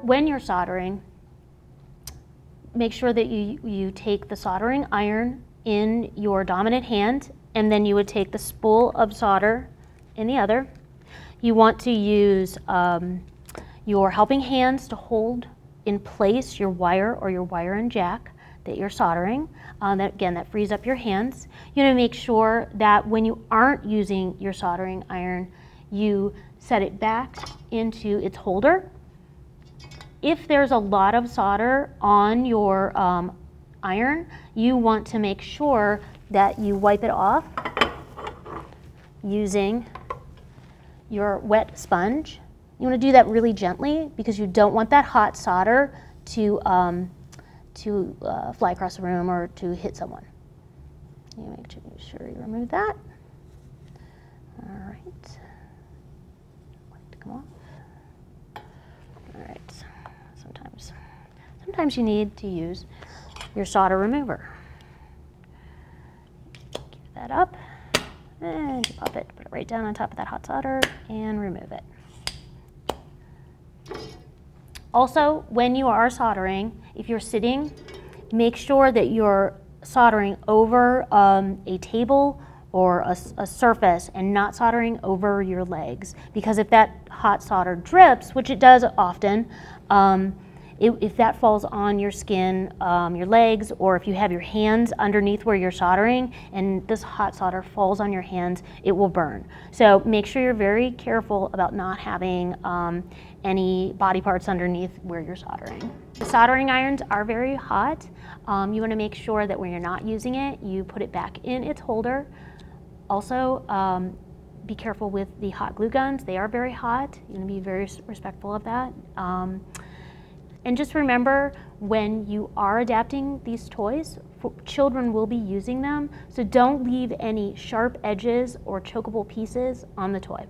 when you're soldering, make sure that you take the soldering iron in your dominant hand, and then you would take the spool of solder in the other. You want to use your helping hands to hold in place your wire or your wire and jack that you're soldering. That frees up your hands. You want to make sure that when you aren't using your soldering iron, you set it back into its holder. If there's a lot of solder on your iron, you want to make sure that you wipe it off using your wet sponge. You want to do that really gently because you don't want that hot solder to fly across the room or to hit someone. You make sure you remove that. All right. Want it to come off. All right. Sometimes you need to use your solder remover. Give that up, and you pop it, put it right down on top of that hot solder, and remove it. Also, when you are soldering, if you're sitting, make sure that you're soldering over a table or a surface and not soldering over your legs, because if that hot solder drips, which it does often, if that falls on your skin, your legs, or if you have your hands underneath where you're soldering and this hot solder falls on your hands, it will burn. So make sure you're very careful about not having any body parts underneath where you're soldering. The soldering irons are very hot. You want to make sure that when you're not using it, you put it back in its holder. Also, be careful with the hot glue guns. They are very hot. You want to be very respectful of that. And just remember, when you are adapting these toys, children will be using them, so don't leave any sharp edges or chokeable pieces on the toy.